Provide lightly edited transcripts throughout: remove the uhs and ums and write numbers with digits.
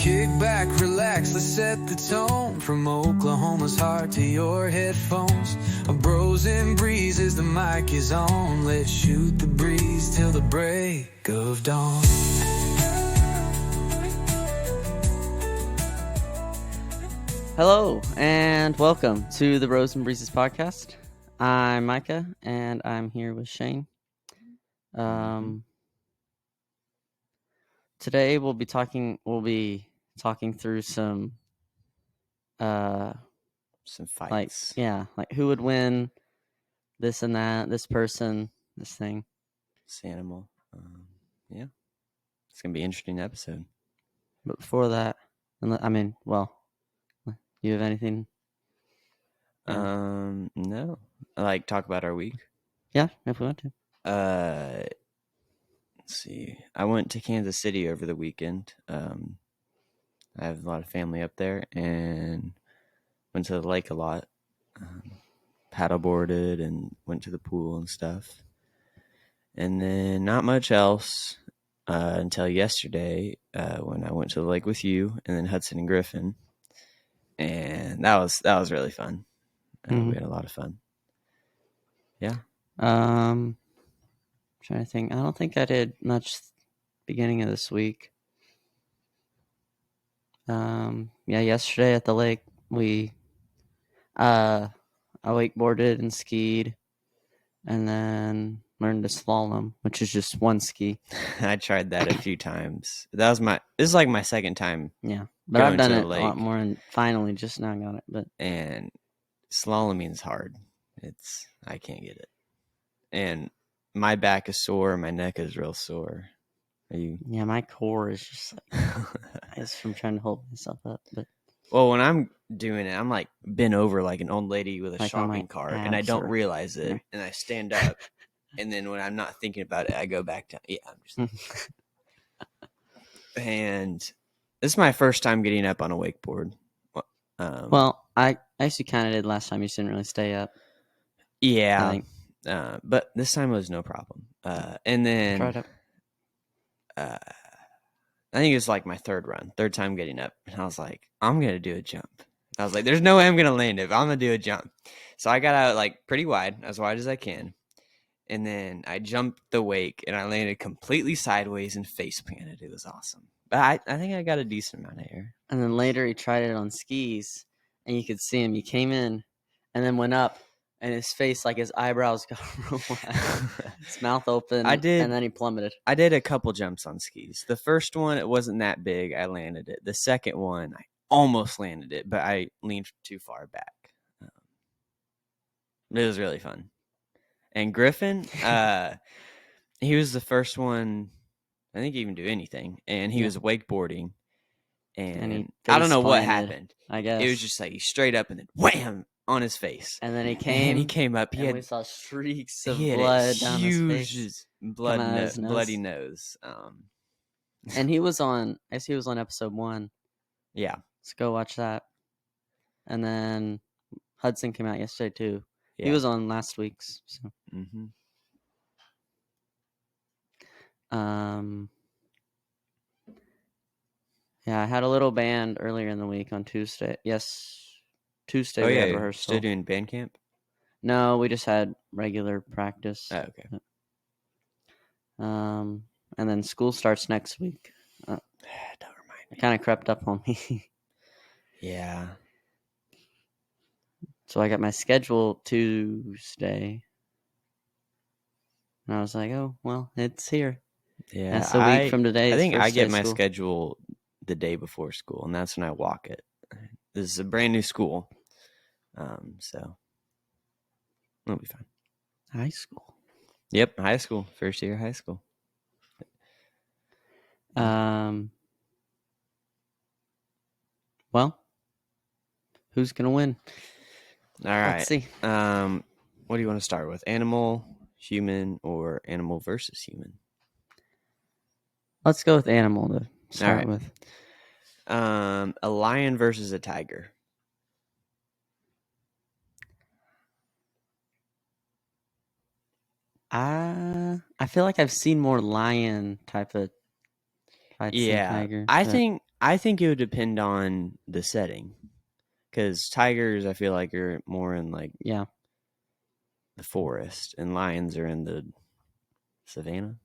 Kick back, relax, let's set the tone. From Oklahoma's heart to your headphones. A bros and breezes, the mic is on. Let's shoot the breeze till the break of dawn. Hello, and welcome to the Bros and Breezes podcast. I'm Micah, and I'm here with Shane. Today we'll be talking through some fights. like who would win, this and that, this person, this thing, this animal. It's gonna be an interesting episode. But before that, you have anything? No. Like talk about our week. Yeah, if we want to. Let's see. I went to Kansas City over the weekend. I have a lot of family up there, and went to the lake a lot. Paddleboarded and went to the pool and stuff. And then not much else until yesterday when I went to the lake with you and then Hudson and Griffin. And that was really fun. We had a lot of fun. Yeah. Trying to think. I don't think I did much beginning of this week. Yesterday at the lake I wakeboarded and skied, and then learned to slalom, which is just one ski. I tried that a few times. This is like my second time. Yeah, but I've done it a lot more, and finally just now got it. And slaloming is hard. I can't get it, and my back is sore. My neck is real sore. Yeah, my core is just like it's from trying to hold myself up. But well, when I'm doing it, I'm like bent over like an old lady with a shopping cart, and I don't realize it, and I stand up, and then when I'm not thinking about it, I go back down. Yeah, I'm just. And this is my first time getting up on a wakeboard. I actually kind of did last time. You just didn't really stay up. Yeah, but this time it was no problem. And then tried up. I think it was like my third time getting up, and I was like, I'm gonna do a jump. I was like, there's no way I'm gonna land it, but I'm gonna do a jump. So I got out like pretty wide, as wide as I can, and then I jumped the wake, and I landed completely sideways and face planted. It was awesome. But I think I got a decent amount of air. And then later he tried it on skis, and you could see him. He came in, and then went up, and his face, like his eyebrows got real wide. His mouth open. And then he plummeted. I did a couple jumps on skis. The first one, it wasn't that big. I landed it. The second one, I almost landed it, but I leaned too far back. It was really fun. And Griffin, he was the first one, I think, even do anything. And he was wakeboarding. And I don't know what happened. I guess it was just like he straight up and then wham on his face. And then he came up. We saw streaks of blood down his face. Bloody nose. And he was on episode 1. Yeah. Let's go watch that. And then Hudson came out yesterday too. Yeah. He was on last week's. So. Yeah, I had a little band earlier in the week on Tuesday. Tuesday we had rehearsal. Still doing band camp? No, we just had regular practice. Oh, okay. And then school starts next week. Don't remind me. It kind of crept up on me. Yeah. So I got my schedule Tuesday. And I was like, oh, well, it's here. Yeah. That's a week from today. I think I get my schedule the day before school, and that's when I walk it. This is a brand new school. So it'll be fine. High school. Yep, high school. First year of high school. Well, who's gonna win? All right. Let's see. What do you want to start with? Animal, human, or animal versus human? Let's go with animal to start with. A lion versus a tiger. I feel like I've seen more lion type of fights than tiger. I think I think it would depend on the setting, because tigers, I feel like, are more in like Yeah. the forest, and lions are in the savannah.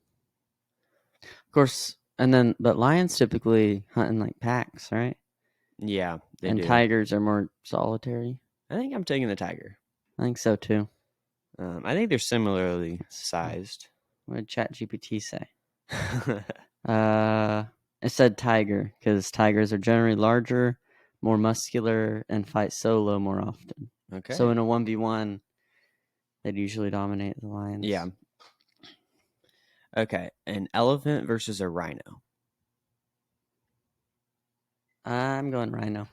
Of course, but lions typically hunt in like packs, right? Yeah, they And do. tigers are more solitary. I think I'm taking the tiger. I think so too. I think they're similarly sized. What did ChatGPT say? It said tiger because tigers are generally larger, more muscular, and fight solo more often. Okay. So in a 1v1, they'd usually dominate the lions. Yeah. Okay, an elephant versus a rhino. I'm going rhino.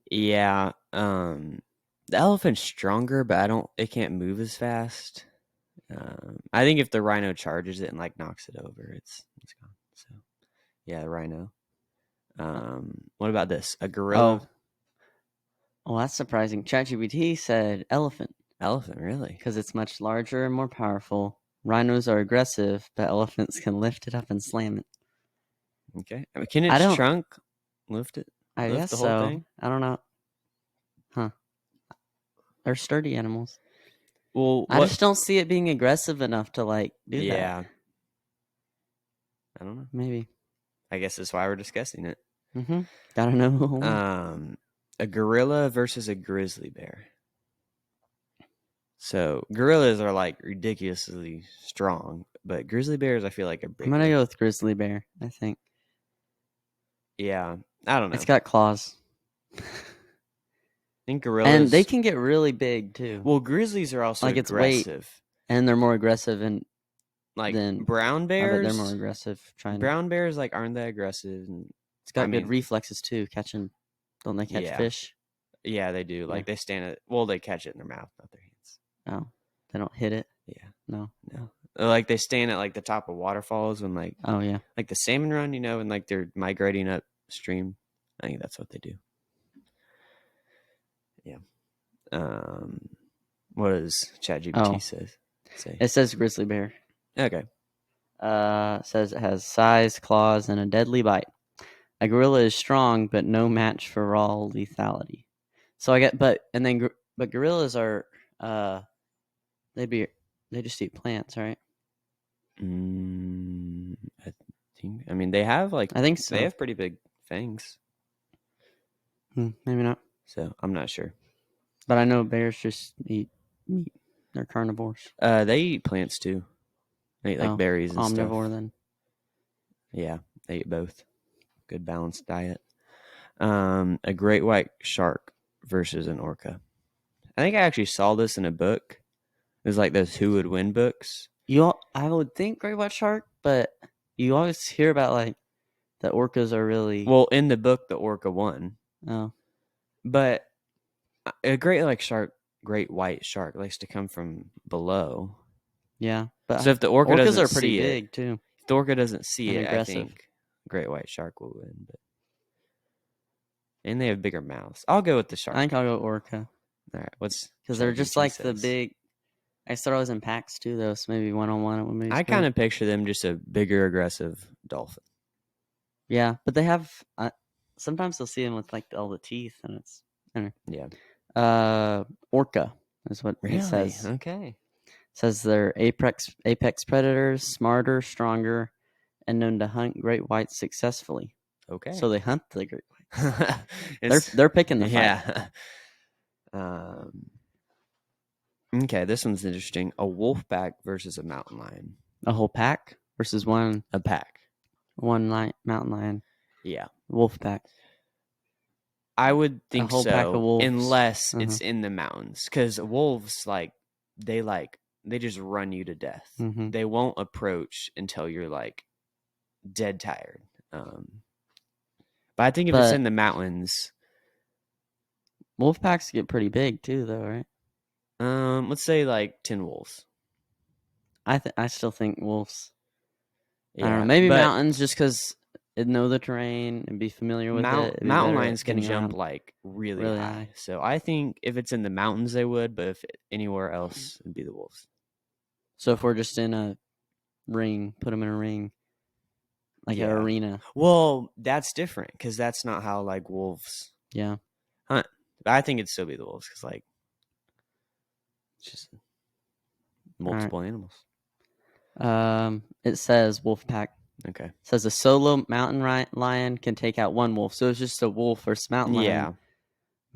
Yeah. The elephant's stronger, but it can't move as fast. I think if the rhino charges it and like knocks it over, it's gone. So yeah, the rhino. What about this? A gorilla? Oh, well, that's surprising. ChatGPT said elephant Elephant, really? because it's much larger and more powerful. Rhinos are aggressive, but elephants can lift it up and slam it. Okay. I mean, can its trunk lift it? I lift guess the whole so. thing? I don't know. Huh. They're sturdy animals. Well, I just don't see it being aggressive enough to like do that. Yeah. I don't know. Maybe. I guess that's why we're discussing it. Mm-hmm. Gotta know. A gorilla versus a grizzly bear. So gorillas are like ridiculously strong, but grizzly bears, I feel like, are bigger. I'm gonna go with grizzly bear. I think. Yeah, I don't know. It's got claws. I think gorillas, and they can get really big too. Well, grizzlies are also like aggressive. It's weight, and they're more aggressive and like than brown bears. I bet they're more aggressive. Brown bears like aren't that aggressive. And it's got good reflexes too. Catching, don't they catch fish? Yeah, they do. Like they stand at. Well, they catch it in their mouth, not their hands. Oh, they don't hit it. Yeah, no. Like they stand at like the top of waterfalls when like. Oh yeah. Like the salmon run, and like they're migrating upstream. I think that's what they do. Yeah. What does ChatGPT say? It says grizzly bear. Okay. Says it has size, claws, and a deadly bite. A gorilla is strong, but no match for raw lethality. So I get, but gorillas are, they just eat plants, right? I mean, they have like. I think so. They have pretty big fangs. Maybe not. So I'm not sure. But I know bears just eat meat. They're carnivores. They eat plants too. They eat like berries and stuff. Omnivore then. Yeah, they eat both. Good balanced diet. A great white shark versus an orca. I think I actually saw this in a book. It was like those Who Would Win books. I would think great white shark, but you always hear about like the orcas are really in the book the orca won. Oh, but a great white shark likes to come from below. Yeah, but so if the orca orcas doesn't are pretty see big it, too. If the orca doesn't see and it, aggressive. I think great white shark will win. And they have bigger mouths. I'll go with the shark. I think I'll go orca. All right, because they're just like the big. I guess they're always in packs too, though. So maybe 1-on-1 it would be. I kind of picture them just a bigger, aggressive dolphin. Yeah, but they have. Sometimes they'll see them with like all the teeth, and it's. Yeah. Orca is what it says. Okay. It says they're apex predators, smarter, stronger, and known to hunt great whites successfully. Okay. So they hunt the great whites. they're picking the fight. Yeah. Okay, this one's interesting. A wolf pack versus a mountain lion. A whole pack versus one. A pack. One mountain lion. Yeah. Wolf pack. I would think a whole so, pack of wolves. Unless it's in the mountains, because wolves they just run you to death. Mm-hmm. They won't approach until you're like dead tired. But I think if it's in the mountains, wolf packs get pretty big too, though, right? Let's say like 10 wolves. I still think wolves. Yeah, I don't know. Maybe mountains, just because it know the terrain and be familiar with it. Mountain lions can jump like really high. So I think if it's in the mountains, they would. But if anywhere else, it'd be the wolves. So if we're just in a ring, put them in a ring. like an Yeah. arena. Well, that's different because that's not how like wolves Yeah. hunt. But I think it'd still be the wolves because like it's just multiple animals. It says wolf pack. Okay. It says a solo mountain lion can take out one wolf. So it's just a wolf versus mountain lion. Yeah.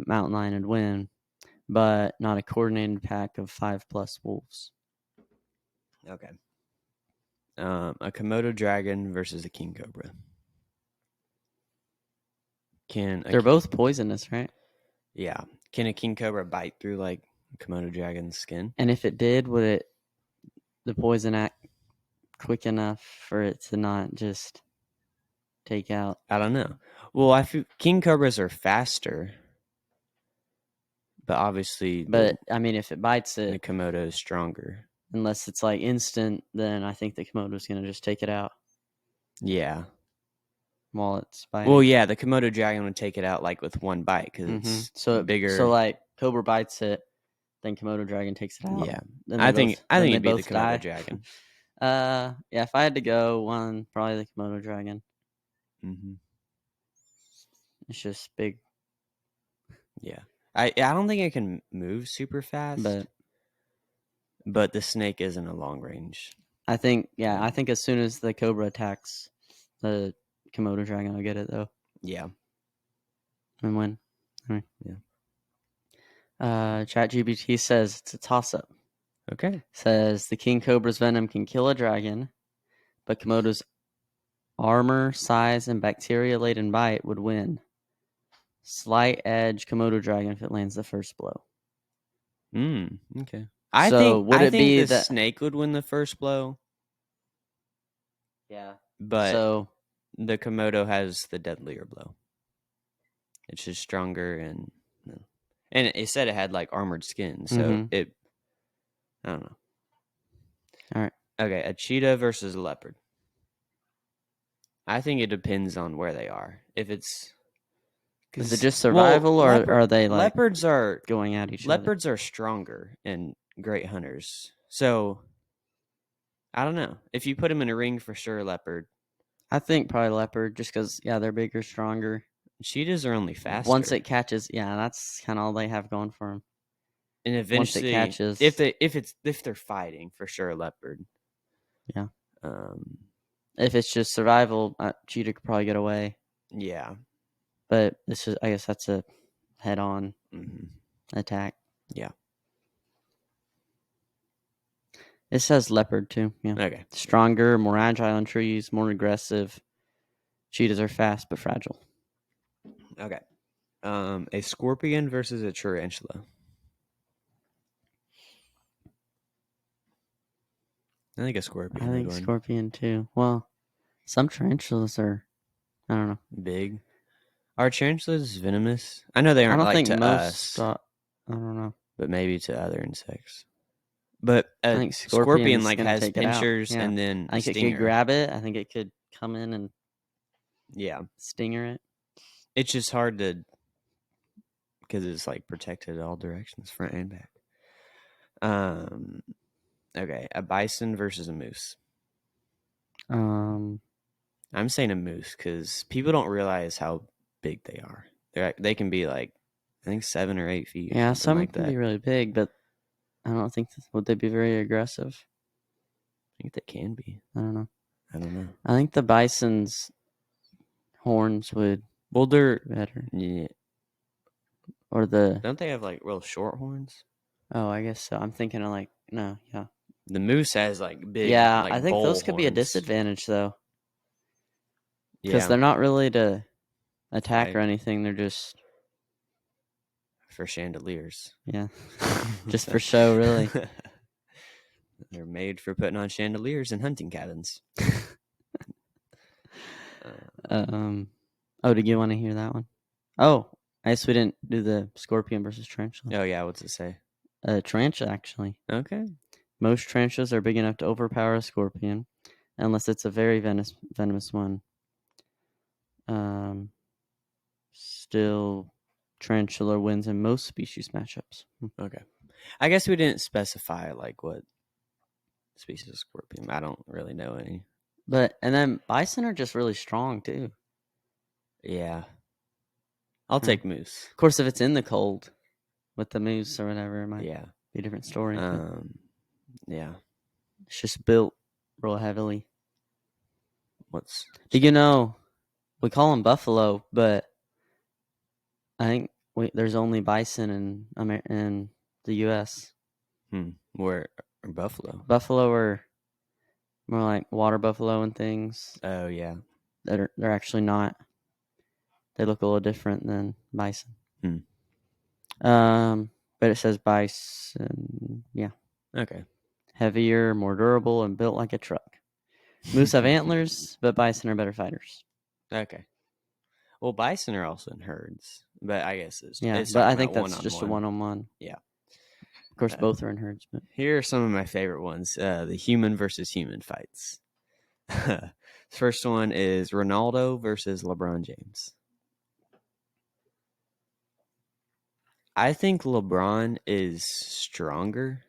Mountain lion would win, but not a coordinated pack of 5+ wolves. Okay. A Komodo dragon versus a king cobra. They're both poisonous, right? Yeah. Can a king cobra bite through like a Komodo dragon's skin? And if it did, would the poison act quick enough for it to not just take out? I don't know. Well, I feel king cobras are faster, but obviously But I mean, if it bites the it, Komodo is stronger. unless it's like instant, then I think the Komodo's gonna just take it out Yeah. while it's biting. Well, yeah, the Komodo dragon would take it out like with one bite because it's so bigger. So like Cobra bites it, then Komodo dragon takes it out. Yeah. Then I think it'd be the both Komodo die. dragon. Yeah, if I had to go one, probably the Komodo dragon. Mm-hmm. It's just big, Yeah. I don't think it can move super fast, but the snake isn't a long range. I think as soon as the Cobra attacks, the Komodo dragon will get it though Yeah. and win. All right. Yeah. ChatGPT says it's a toss-up. Okay. Says the king cobra's venom can kill a dragon, but Komodo's armor, size, and bacteria-laden bite would win. Slight edge Komodo dragon if it lands the first blow. Okay. I So think the snake would win the first blow. Yeah. But the Komodo has the deadlier blow. It's just stronger and it said it had like armored skin, so I don't know. All right. Okay, a cheetah versus a leopard. I think it depends on where they are. If it's Is it just survival, or are they like leopards are going at each other? Leopards are stronger and great hunters. So I don't know. If you put them in a ring, for sure, leopard. I think probably leopard, just because they're bigger, stronger. Cheetahs are only faster. Once it catches, that's kind of all they have going for them. And eventually, once it catches, if they're fighting, for sure, a leopard. Yeah. If it's just survival, cheetah could probably get away. Yeah. But I guess that's a head-on attack. Yeah. It says leopard too. Yeah. Okay. Stronger, more agile in trees, more aggressive. Cheetahs are fast but fragile. Okay. A scorpion versus a tarantula. I think a scorpion. I think scorpion too. Well, some tarantulas are, I don't know, big. Are tarantulas venomous? I know they aren't. I don't like think to most. us, I don't know. But maybe to other insects. But I think scorpion like has pinchers and then I think it could grab it. I think it could come in and stinger it. It's just hard to, because it's like protected all directions, front and back. Okay, a bison versus a moose. I'm saying a moose because people don't realize how big they are. They can be like, I think 7 or 8 feet. Yeah, some like can that. be really big, but I don't think would they be very aggressive? I think they can be. I don't know. I think the bison's horns would. Well, they're better. Yeah. Or don't they have like real short horns? Oh, I guess so. I'm thinking of no, yeah. The moose has like big. Yeah, like I think those could be a disadvantage though. Because they're not really to attack or anything. They're just for chandeliers. Yeah, just for show, really. They're made for putting on chandeliers in hunting cabins. Oh, did you want to hear that one? Oh, I guess we didn't do the scorpion versus tarantula. Oh yeah, what's it say? Tarantula, actually. Okay. Most tarantulas are big enough to overpower a scorpion, unless it's a very venomous one. Still, tarantula wins in most species matchups. Okay. I guess we didn't specify like what species of scorpion. I don't really know any. and then bison are just really strong too. Yeah. I'll Huh. take moose. Of course, if it's in the cold with the moose or whatever, it might Yeah. be a different story. But Yeah. it's just built real heavily. What's Did you know we call them buffalo, but I think there's only bison in the U.S. where buffalo? Buffalo are more like water buffalo and things Oh yeah. they're actually not. They look a little different than bison. But it says bison. Yeah, Okay. heavier, more durable, and built like a truck. Moose have antlers, but bison are better fighters. Okay. Well, bison are also in herds, but I guess it's Yeah, it's but talking I think about that's just a one-on-one. one-on-one. Yeah. Of course, both are in herds, but Here are some of my favorite ones: the human versus human fights. First one is Ronaldo versus LeBron James. I think LeBron is stronger,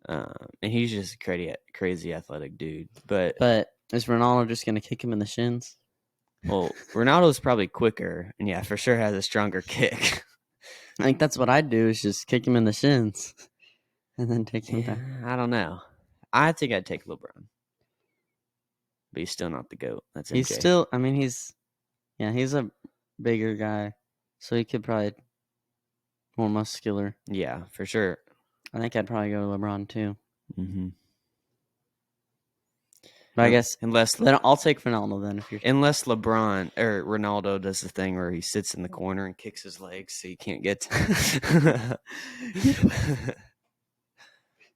and he's just a crazy athletic dude. But is Ronaldo just going to kick him in the shins? well, Ronaldo's probably quicker, and yeah, for sure has a stronger kick. I think that's what I'd do is just kick him in the shins and then take him down. I don't know. I think I'd take LeBron, but he's still not the GOAT. That's MJ. He's still, I mean, he's a bigger guy, so he could probably more muscular. Yeah, for sure. I think I'd probably go to LeBron too. Mm-hmm. But I guess unless then I'll take Ronaldo then if you're LeBron or Ronaldo does the thing where he sits in the corner and kicks his legs so you can't get to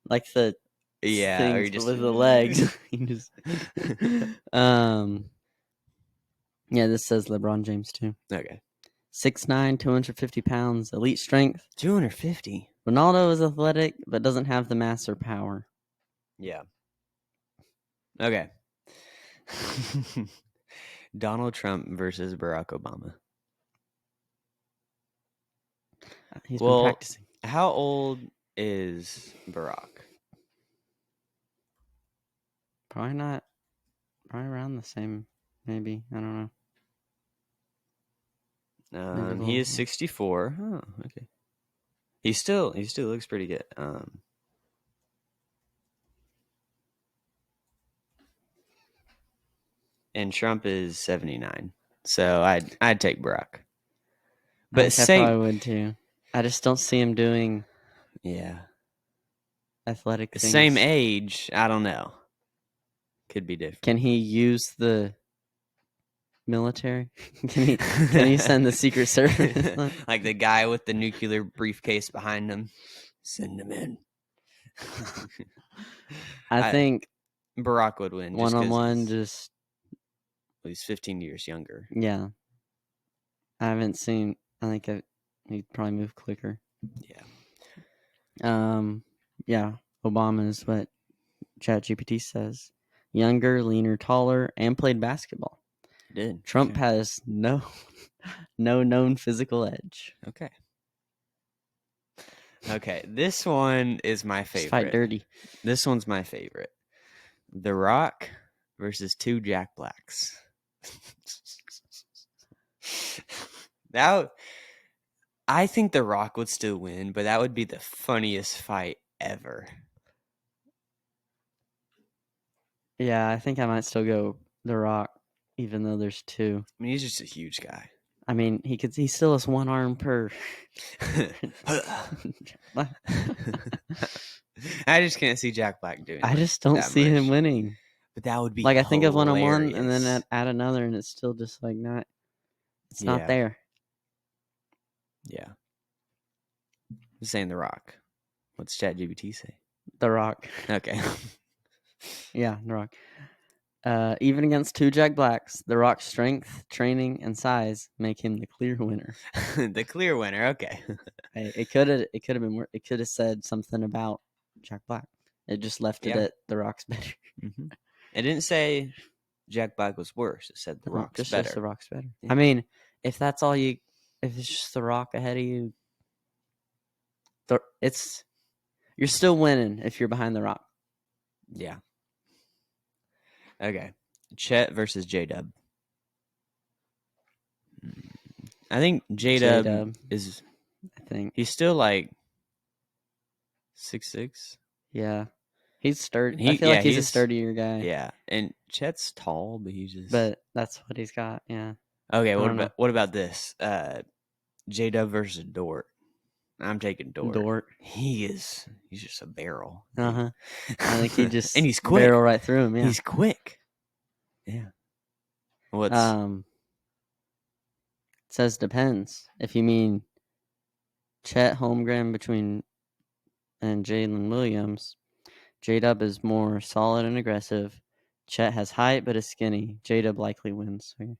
like the yeah, or things you just with the legs. Yeah, this says LeBron James too. Okay. 6'9", 250 pounds, elite strength. 250. Ronaldo is athletic, but doesn't have the mass or power. Yeah. Okay. Donald Trump versus Barack Obama. He's been practicing. How old is Barack? Probably around the same, maybe. I don't know. He is 64. Oh, okay. He still looks pretty good. And Trump is 79. So I'd take Barack. But I probably would too. I just don't see him doing athletic things. Same age, I don't know. Could be different. Can he use the military? Can he send the Secret Service? Like the guy with the nuclear briefcase behind him. Send him in. I think Barack would win. One-on-one, he's 15 years younger. Yeah. I haven't seen. I think he'd probably move quicker. Yeah. Yeah. Obama is what ChatGPT says. Younger, leaner, taller, and played basketball. Did. Trump has no known physical edge. Okay, this one is my favorite. Just fight dirty. This one's my favorite. The Rock versus two Jack Blacks. I think The Rock would still win, but that would be the funniest fight ever. Yeah, I think I might still go The Rock, even though there's two. I mean, he's just a huge guy. I mean, he still has one arm per. I just can't see Jack Black doing. I just don't see him winning. But that would be like hilarious. I think of one-on-one, and then add another, and it's still just like not. It's not there. Yeah. I'm saying The Rock. What's ChatGPT say? The Rock. Okay. Yeah, The Rock. Even against two Jack Blacks, The Rock's strength, training, and size make him the clear winner. The clear winner. Okay. Hey, it could have been. It could have said something about Jack Black. It just left it at The Rock's better. Mm-hmm. It didn't say Jack Black was worse. It said The Rock's better. Just The Rock's better. Yeah. I mean, if that's all if it's just The Rock ahead of you, you're still winning if you're behind The Rock. Yeah. Okay. Chet versus J-Dub. I think J-Dub J-Dub. is... I think. He's still like 6'6". Yeah. He's sturdy. I feel like he's a sturdier guy. Yeah, and Chet's tall, but he's just... But that's what he's got, yeah. Okay, I don't know. what about this? J-Dub versus Dort. I'm taking Dort. Dort. He's just a barrel. Uh-huh. I think he just and he's quick. barrel right through him, yeah. He's quick. Yeah. What's it says depends. If you mean Chet Holmgren and Jalen Williams, J-Dub is more solid and aggressive. Chet has height but is skinny. J-Dub likely wins. Okay.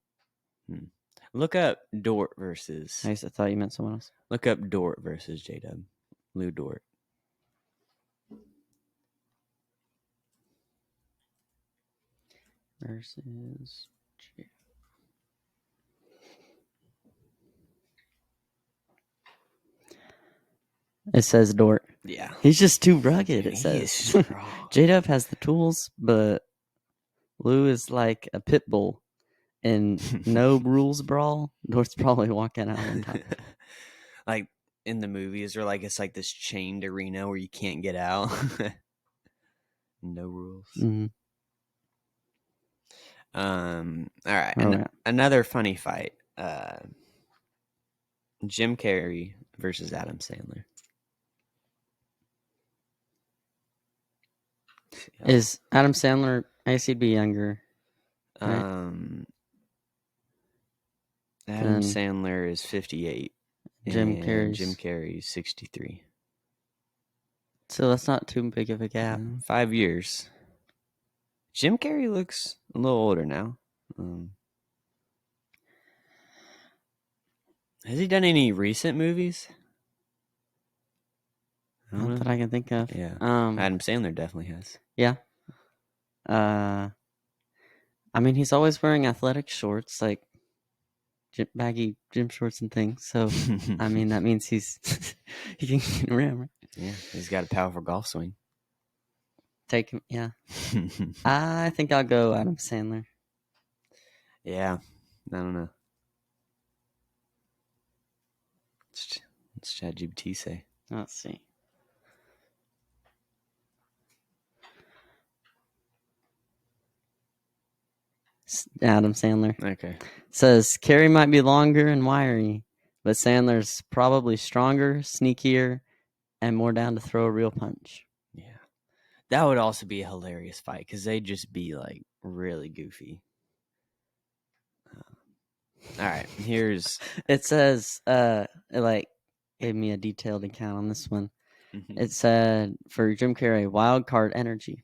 Look up Dort versus... I thought you meant someone else. Look up Dort versus J-Dub. Lou Dort. Versus It says Dort. Yeah. He's just too rugged, it He says. is strong. J-Dub has the tools, but Lou is like a pit bull. In no rules brawl, Dort's probably walking out on top. Like in the movies, or like it's like this chained arena where you can't get out. No rules. Mhm. All right. Oh, yeah. Another funny fight. Jim Carrey versus Adam Sandler. Is Adam Sandler, I guess he'd be younger. Right. Adam Sandler is 58. Jim and Carrey's Jim Carrey's 63. So that's not too big of a gap. 5 years. Jim Carrey looks a little older now. Has he done any recent movies? Not that I can think of. Yeah. Adam Sandler definitely has. Yeah. I mean, he's always wearing athletic shorts, like baggy gym shorts and things. So, I mean, that means he can get around, right? Yeah, he's got a powerful golf swing. Take him, yeah. I think I'll go Adam Sandler. Yeah, I don't know. What's ChatGPT say? Let's see. Adam Sandler. Okay. Says Carey might be longer and wiry, but Sandler's probably stronger, sneakier, and more down to throw a real punch. Yeah. That would also be a hilarious fight because they'd just be like really goofy. All right, here's... It says, it like gave me a detailed account on this one. Mhm. It said, for Jim Carrey, wild card energy.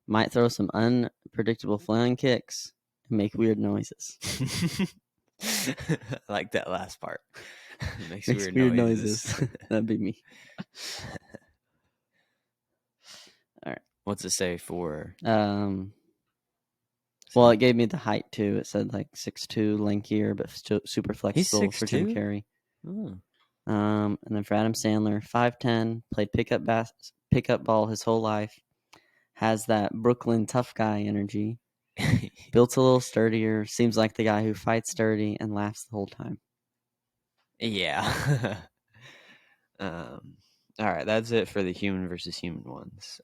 Might throw some unpredictable flailing kicks and make weird noises. I like that last part. Makes weird noises. That'd be me. All right. What's it say for... Well, it gave me the height too. It said like 6'2", lankier, but super flexible for Jim 6'2"? Carrey. Oh. And then for Adam Sandler, 5'10", played pickup ball his whole life, has that Brooklyn tough guy energy, built a little sturdier, seems like the guy who fights dirty and laughs the whole time. Yeah. All right, that's it for the human versus human ones.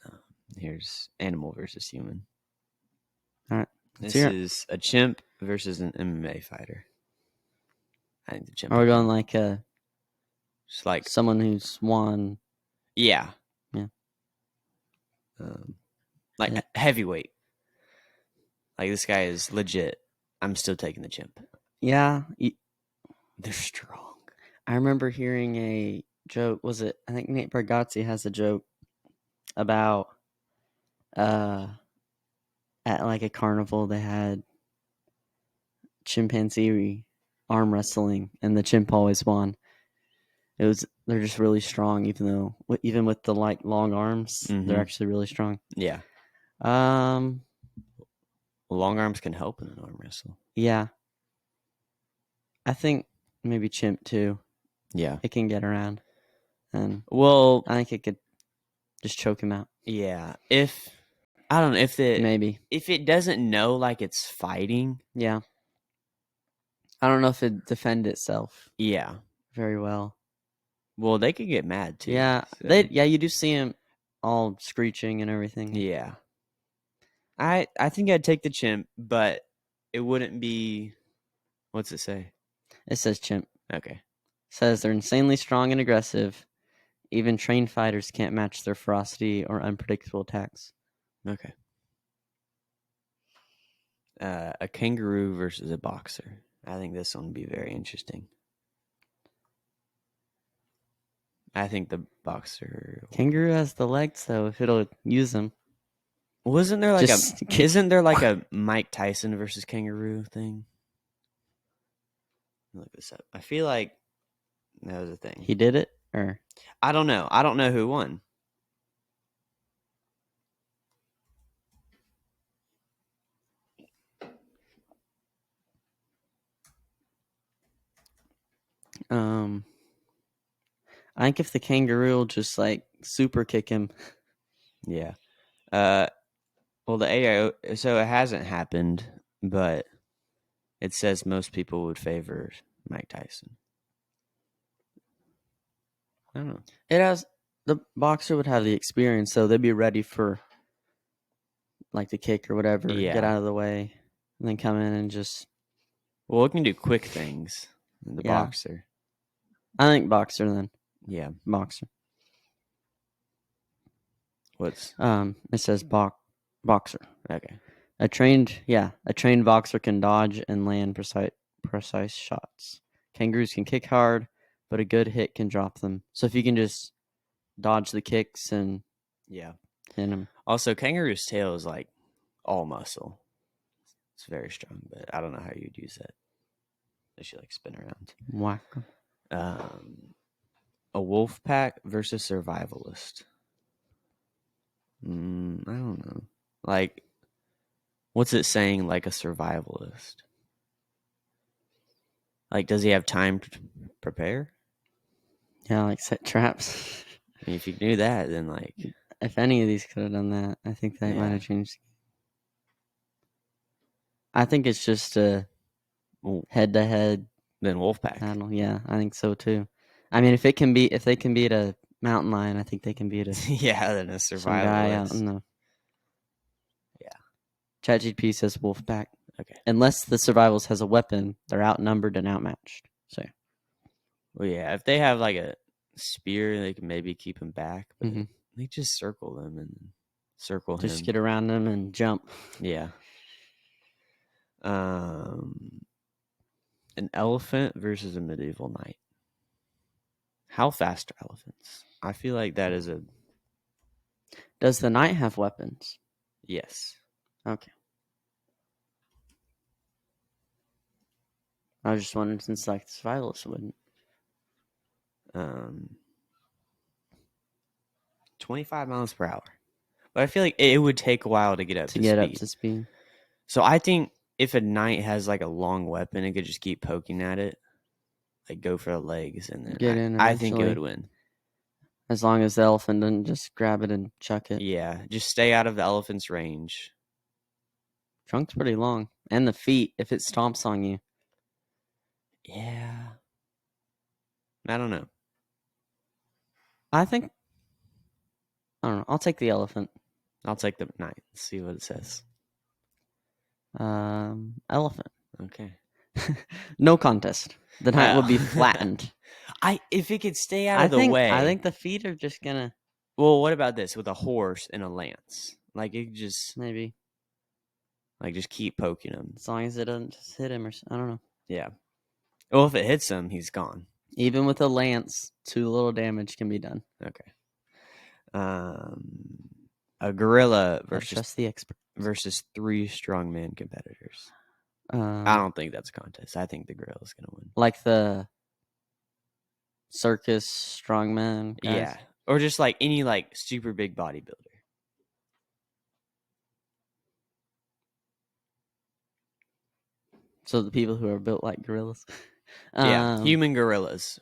Here's animal versus human. All right. This is a chimp versus an MMA fighter. I think the chimp. Are we going like just like someone who's won? Yeah. Yeah. Like heavyweight. Like this guy is legit. I'm still taking the chimp. Yeah. They're strong. I remember hearing a joke. Was it? I think Nate Bargatze has a joke about at like a carnival they had chimpanzee arm wrestling and the chimp always won. They're just really strong, even with the like long arms, they're actually really strong. Yeah. Long arms can help in an arm wrestle. Yeah. I think maybe chimp too. Yeah. It can get around. And well, I think it could just choke him out. Yeah. If I don't know if Maybe. if it doesn't know like it's fighting. Yeah. I don't know if it defend itself Yeah. very well. Well, they could get mad too. Yeah. so. You do see them all screeching and everything. Yeah. I think I'd take the chimp, but it wouldn't be. What's it say? It says chimp. Okay. It says they're insanely strong and aggressive. Even trained fighters can't match their ferocity or unpredictable attacks. Okay. A kangaroo versus a boxer. I think this one would be very interesting. I think the boxer. Kangaroo has the legs, though, if it'll use them. Wasn't there like Just Isn't there like a Mike Tyson versus kangaroo thing? Look this up. I feel like that was a thing. He did it? Or I don't know. I don't know who won. I think if the kangaroo will just like super kick him. Yeah. Well, the AI. So it hasn't happened, but it says most people would favor Mike Tyson. I don't know. It has the boxer would have the experience, so they'd be ready for like the kick or whatever. Yeah. Get out of the way, and then come in and just. Well, it can do quick things. The Yeah. boxer. I think boxer then. Yeah. Boxer. What's It says boxer. okay? A trained boxer can dodge and land precise shots. Kangaroos can kick hard, but a good hit can drop them. So if you can just dodge the kicks and Yeah. hit them. Also, kangaroo's tail is like all muscle. It's very strong, but I don't know how you'd use that. They should like spin around. Whack. A wolf pack versus survivalist. I don't know. Like, what's it saying? Like a survivalist. Like, does he have time to prepare? Yeah, like set traps. I mean, if you knew that, then like, If any of these could have done that, I think that might Yeah. have changed. I think it's just a Well, head-to-head then wolf pack. battle. Yeah, I think so too. I mean, if they can beat a mountain lion, I think they can beat a Yeah, then a some guy out survivalist. in the. Yeah. ChatGPT says wolfpack. Okay. Unless the survivals has a weapon, they're outnumbered and outmatched. So Well, yeah, if they have like a spear, they can maybe keep him back. But Mhm. they just circle them and circle just him. get around them and jump. Yeah. An elephant versus a medieval knight. How fast are elephants? I feel like that is a Does the knight have weapons? yes. Okay. I was just wondering since like the survivalists wouldn't. 25 miles per hour. But I feel like it would take a while to get up to Get speed. up to speed. So I think if a knight has like a long weapon, it could just keep poking at it, like go for the legs, and then Get in I think it eventually. would win. As long as the elephant doesn't just grab it and chuck it. Yeah, just stay out of the elephant's range. Trunk's pretty long. And the feet, if it stomps on you. Yeah, I don't know. I don't know. I'll take the elephant. I'll take the knight. See what it says. Elephant. Okay. No contest. The knight will be flattened. If it could stay out of the way. I think the feet are just gonna Well, what about this with a horse and a lance? Like it just maybe just keep poking him. as long as it doesn't just hit him or I don't know. Yeah. Well, if it hits him, he's gone. Even with a lance, too little damage can be done. Okay. A gorilla Trust the expert. versus 3 strongman competitors. I don't think that's a contest. I think the gorilla's gonna win. Like the circus strongman guys. Yeah, or just like any like super big bodybuilder. So the people who are built like gorillas. Yeah, human gorillas,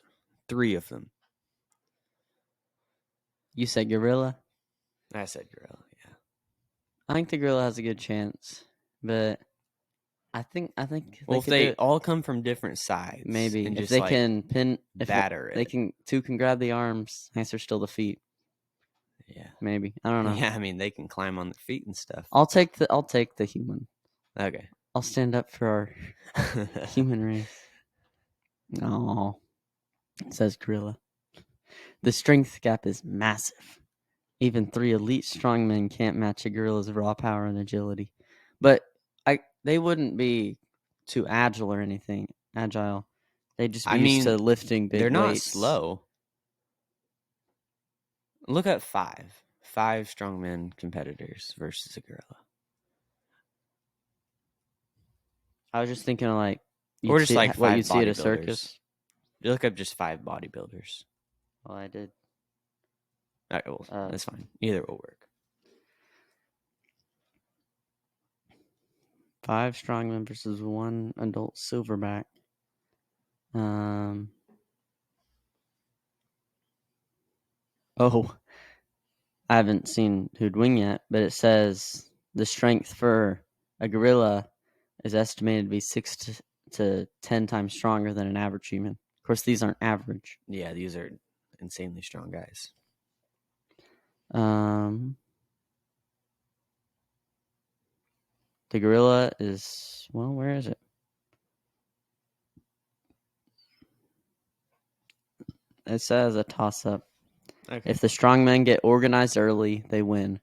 3 of them. You said gorilla. I said gorilla. Yeah. I think the gorilla has a good chance, but I think Well, they if could do they it. all come from different sides, Maybe and if just they like can pin, if batter they it. can, two can grab the arms. Hamster still the feet. Yeah. Maybe I don't know. Yeah, I mean they can climb on their feet and stuff. I'll take the human. Okay. I'll stand up for our human race. No, says gorilla. The strength gap is massive. Even 3 elite strongmen can't match a gorilla's raw power and agility. But they wouldn't be too agile or anything. Agile. They'd just be I used mean, to lifting big they're not weights. slow. Look at 5 strongman competitors versus a gorilla. I was just thinking of like Or just like what 5 you'd see at a bodybuilders. circus. You look up just 5 bodybuilders. Well, I did. All right, well, that's fine. Either will work. 5 strongmen versus 1 adult silverback. Oh, I haven't seen who'd win yet, but it says the strength for a gorilla is estimated to be 6 to 10 times stronger than an average human. Of course, these aren't average. Yeah, these are insanely strong guys. The gorilla is, well, where is it? It says a toss-up. Okay. If the strongmen get organized early, they win.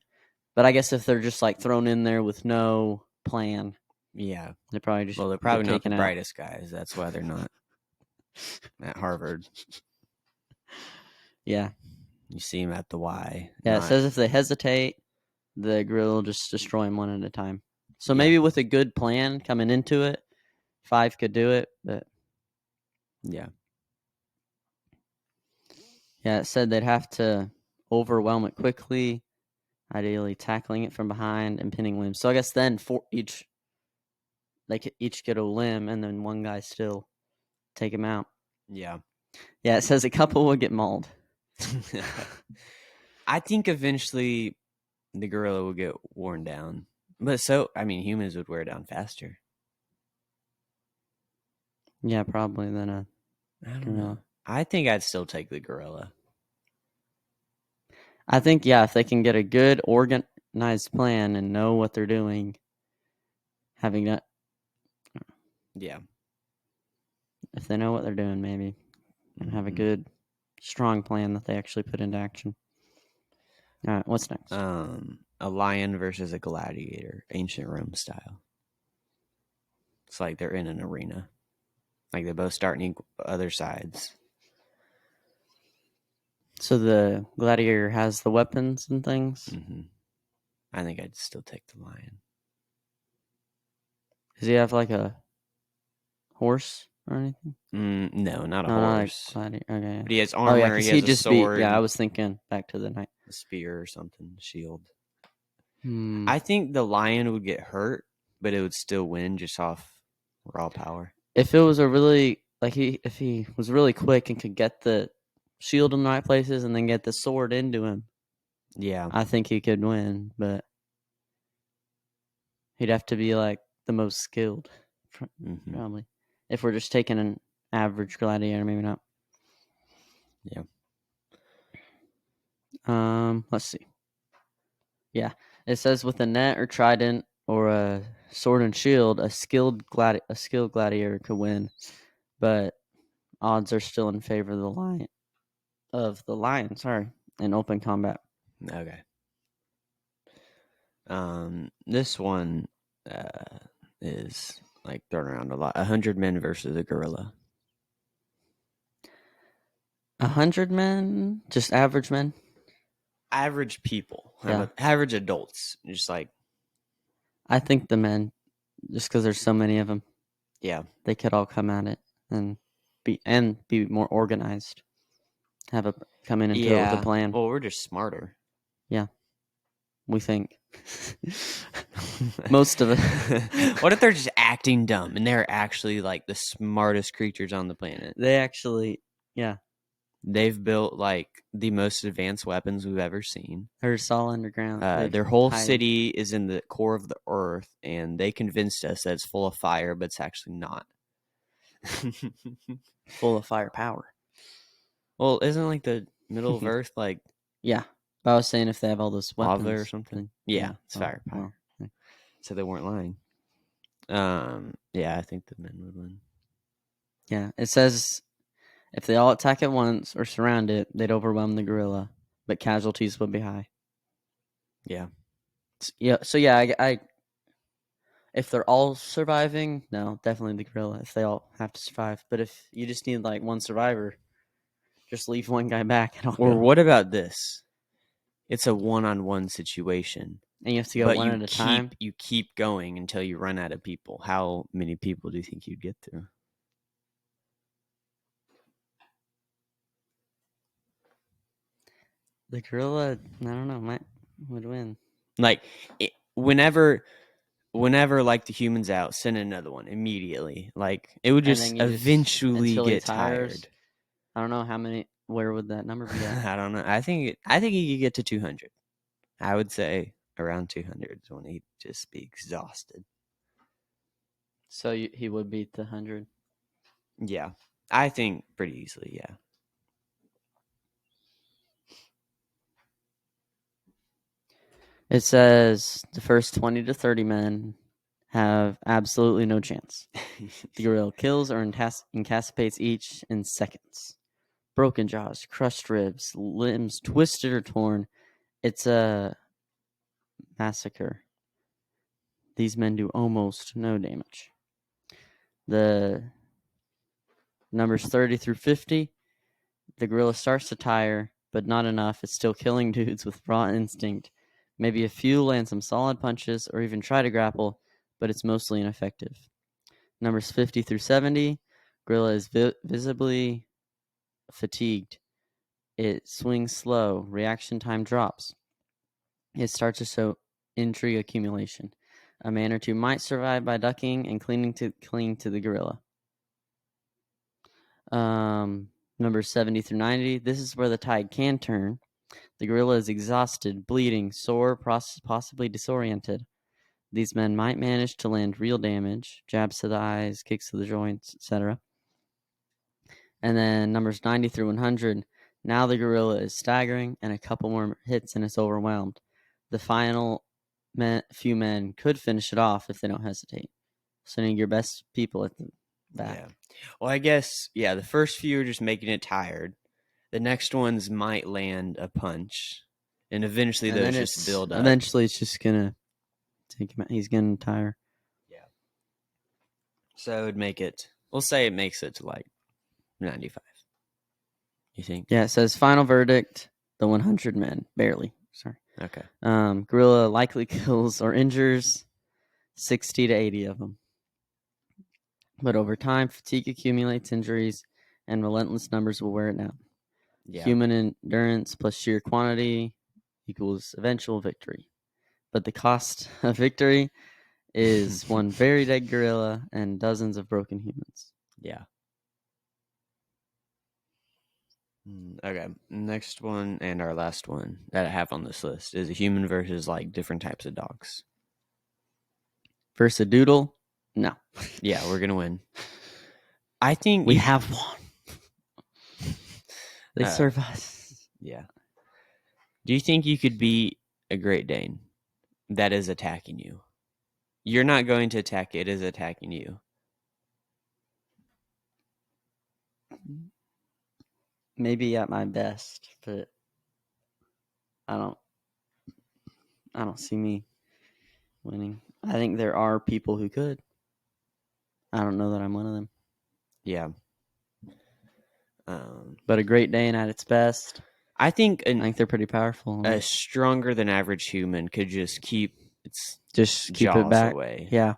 But I guess if they're just like thrown in there with no plan, Yeah. they probably just Well, they're probably not the taken out. brightest guys. That's why they're not at Harvard. Yeah. You see them at the Y. Yeah, it says if they hesitate, the gorilla will just destroy them one at a time. So Yeah. maybe with a good plan coming into it, 5 could do it. But yeah. yeah, it said they'd have to overwhelm it quickly, ideally tackling it from behind and pinning limbs. So I guess then they could each get a limb, and then one guy still take him out. Yeah. Yeah, it says a couple will get mauled. I think eventually the gorilla will get worn down. But humans would wear down faster. Yeah, probably than a I don't gorilla. know. I think I'd still take the gorilla. I think, yeah, if they can get a good organized plan and know what they're doing, having that. Yeah. If they know what they're doing, maybe, and have a good, strong plan that they actually put into action. All right, what's next? A lion versus a gladiator, ancient Rome style. It's like they're in an arena. Like they both start on other sides. So the gladiator has the weapons and things? Mm-hmm. I think I'd still take the lion. Does he have like a horse or anything? No, not a No, horse. not like gladiator. Okay. But he has armor, he has a sword. Yeah, I was thinking back to the night. A spear or something, shield. Hmm. I think the lion would get hurt, but it would still win just off raw power. If it was a really if he was really quick and could get the shield in the right places and then get the sword into him, Yeah, I think he could win. But he'd have to be like the most skilled, probably. If we're just taking an average gladiator, maybe not. Yeah. Let's see. Yeah, it says with a net or trident or a sword and shield, a skilled gladiator could win, but odds are still in favor of the lion. Sorry, in open combat. Okay. This one is like thrown around a lot. 100 men versus a gorilla. 100 men, just average men. Average people, Yeah. average adults, just like I think the men, just because there's so many of them, yeah, they could all come at it and be more organized. Come in into it with a plan. Well, we're just smarter. Yeah, we think. Most of it. What if they're just acting dumb and they're actually like the smartest creatures on the planet? They actually, yeah. They've built like the most advanced weapons we've ever seen. There's all underground. They're Their whole hiding. city is in the core of the earth, and they convinced us that it's full of fire, but it's actually not. Full of firepower. Well, isn't like the middle of earth like Yeah. But I was saying if they have all those weapons. lava or something? then- Yeah, it's well, firepower. well, So they weren't lying. Yeah, I think the men would win. yeah. It says if they all attack at once or surround it, they'd overwhelm the gorilla, but casualties would be high. Yeah. Yeah. So yeah, I if they're all surviving, no, definitely the gorilla. If they all have to survive, but if you just need like one survivor, just leave one guy back and I'll Or go. what about this? It's a one-on-one situation, And you have to go but one at a time. you keep going until you run out of people. How many people do you think you'd get through? The gorilla, I don't know, would win. Like whenever like the human's out, send another one immediately. Like it would And just then you just- eventually until he get tires. tired. I don't know how many. Where would that number be at? I don't know. I think he could get to 200. I would say around 200 is when he'd just be exhausted. So he would beat the 100. Yeah, I think pretty easily. Yeah. It says the first 20 to 30 men have absolutely no chance. The gorilla kills or incapacitates each in seconds. Broken jaws, crushed ribs, limbs twisted or torn. It's a massacre. These men do almost no damage. The numbers 30 through 50, the gorilla starts to tire, but not enough. It's still killing dudes with raw instinct. Maybe a few land some solid punches or even try to grapple, but it's mostly ineffective. Numbers 50 through 70, gorilla is visibly fatigued. It swings slow. Reaction time drops. It starts to show injury accumulation. A man or two might survive by ducking and cling to the gorilla. Numbers 70 through 90. This is where the tide can turn. The gorilla is exhausted, bleeding, sore, possibly disoriented. These men might manage to land real damage, jabs to the eyes, kicks to the joints, etc. And then numbers 90 through 100. Now the gorilla is staggering, and a couple more hits and it's overwhelmed. The final few men could finish it off if they don't hesitate. Sending your best people at the back. Yeah. Well, I guess the first few are just making it tired. The next ones might land a punch, and eventually And those then just build up. Eventually, it's just gonna take him out. He's gonna tire. Yeah. So it would make it. We'll say it makes it to like 95. You think? Yeah, it says final verdict: the 100 men, barely. Sorry. Okay. Gorilla likely kills or injures 60 to 80 of them. But over time, fatigue accumulates injuries, and relentless numbers will wear it down. Yeah. Human endurance plus sheer quantity equals eventual victory. But the cost of victory is one very dead gorilla and dozens of broken humans. Yeah. Okay. Next one and our last one that I have on this list is a human versus like different types of dogs. Versus a doodle? No. Yeah, we're gonna win. I think We have one. They serve us. Yeah. Do you think you could beat a Great Dane that is attacking you? You're not going to attack it; it is attacking you. Maybe at my best, but I don't see me winning. I think there are people who could. I don't know that I'm one of them. Yeah. But a Great Dane at its best, I think I think they're pretty powerful. a stronger than average human could just keep its keep jaws it back away. Yeah.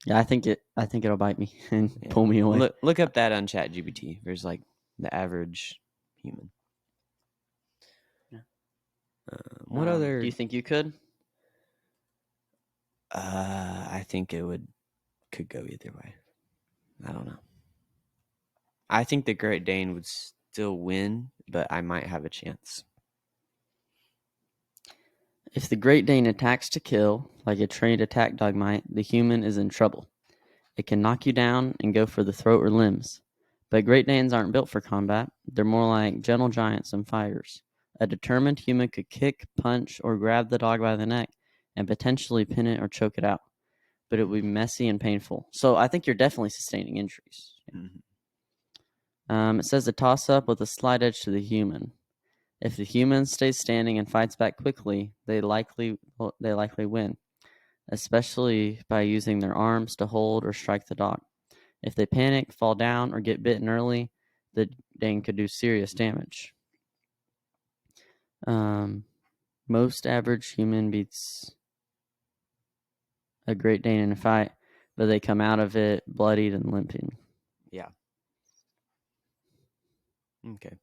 Yeah, I think it'll bite me and pull me away. Look up that on ChatGPT. There's like the average human. Yeah. What other? Do you think you could? I think could go either way. I don't know. I think the Great Dane would still win, but I might have a chance. If the Great Dane attacks to kill, like a trained attack dog might, the human is in trouble. It can knock you down and go for the throat or limbs. But Great Danes aren't built for combat. They're more like gentle giants and fighters. A determined human could kick, punch, or grab the dog by the neck and potentially pin it or choke it out. But it would be messy and painful. So I think you're definitely sustaining injuries. Mm-hmm. It says a toss-up with a slight edge to the human. If the human stays standing and fights back quickly, they likely win, especially by using their arms to hold or strike the dog. If they panic, fall down, or get bitten early, the Dane could do serious damage. Most average human beats a Great Dane in a fight, but they come out of it bloodied and limping. Yeah. Okay.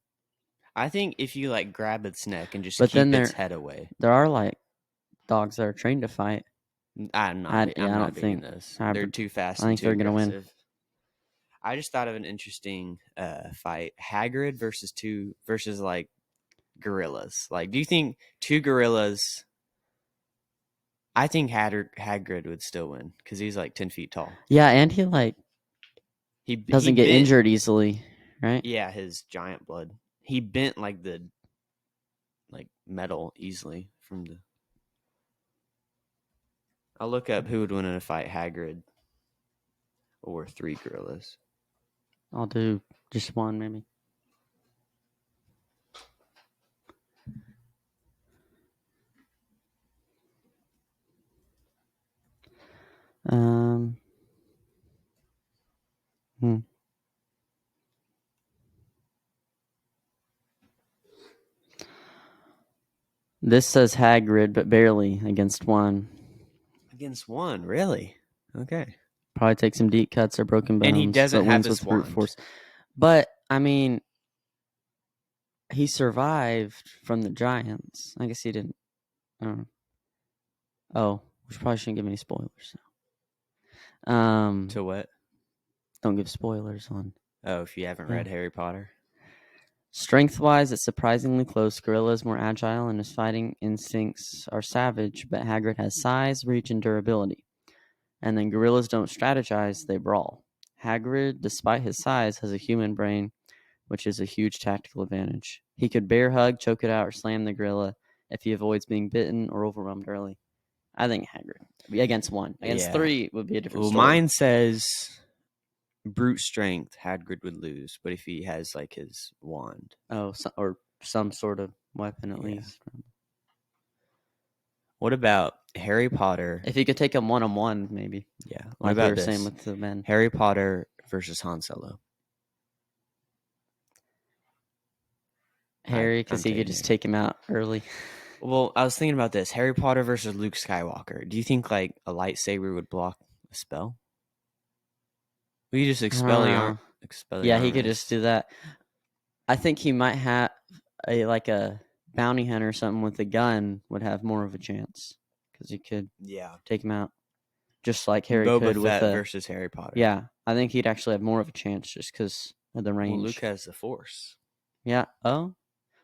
I think if you like grab its neck and just But keep then its head away. There are like dogs that are trained to fight. I'm not. I I'm don't not think- beating those. I They're would- too fast. I think and too they're gonna win. aggressive. I just thought of an interesting fight: Hagrid versus like gorillas. Like, do you think two gorillas? I think Hagrid would still win because he's like 10 feet tall. Yeah, and he like He doesn't he get bent- injured easily, right? Yeah, his giant blood. He bent like the metal easily from the. I'll look up who would win in a fight: Hagrid or 3 gorillas. I'll do just one maybe. This says Hagrid, but barely against one. Against 1, really? Okay. Probably take some deep cuts or broken bones. And he doesn't but have wins his with brute wand. force. But I mean, he survived from the giants. I guess he didn't. I don't know. Oh, we probably shouldn't give any spoilers. To what? Don't give spoilers on. Oh, if you haven't Yeah. read Harry Potter. Strength-wise, it's surprisingly close. Gorilla is more agile, and his fighting instincts are savage, but Hagrid has size, reach, and durability. And then gorillas don't strategize, they brawl. Hagrid, despite his size, has a human brain, which is a huge tactical advantage. He could bear hug, choke it out, or slam the gorilla if he avoids being bitten or overwhelmed early. I think Hagrid. Against 1. Against Yeah. 3 would be a different Well, story. mine says brute strength, Hagrid would lose, but if he has like his wand. Oh, or some sort of weapon at Yeah. least. What about Harry Potter? If he could take him one-on-one, maybe. Yeah. What Like we about were this? saying with the men. Harry Potter versus Han Solo. Harry, I'm because he could taking just Harry. take him out early. Well, I was thinking about this. Harry Potter versus Luke Skywalker. Do you think like a lightsaber would block a spell? Will you just expel the arm? Yeah, he could just do that. I think he might have a bounty hunter or something with a gun would have more of a chance because he could take him out, just like Harry Boba could with Fett the versus Harry Potter. Yeah, I think he'd actually have more of a chance just because of the range. Well, Luke has the Force. Yeah. Oh,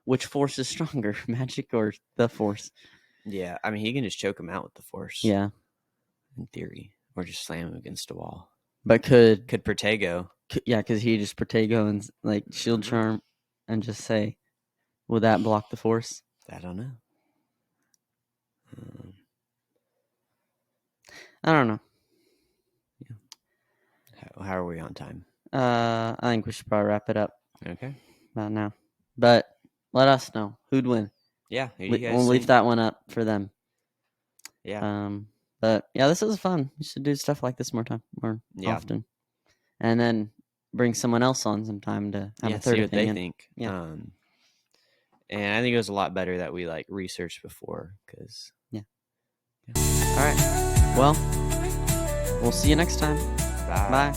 which force is stronger, magic or the Force? Yeah, I mean he can just choke him out with the Force. Yeah, in theory, or just slam him against a wall. but could Protego? Yeah, because he just Protego and like shield charm, and just say, "Will that block the Force?" I don't know. I don't know. How are we on time? I think we should probably wrap it up Okay. about now. But let us know who'd win. Yeah. We'll leave that one up for them. Yeah. But yeah, this is fun. We should do stuff like this more often, and then bring someone else on sometime to have a third see what opinion. they think. Yeah. And I think it was a lot better that we like researched before because. Yeah. All right. Well, we'll see you next time. Bye. Bye.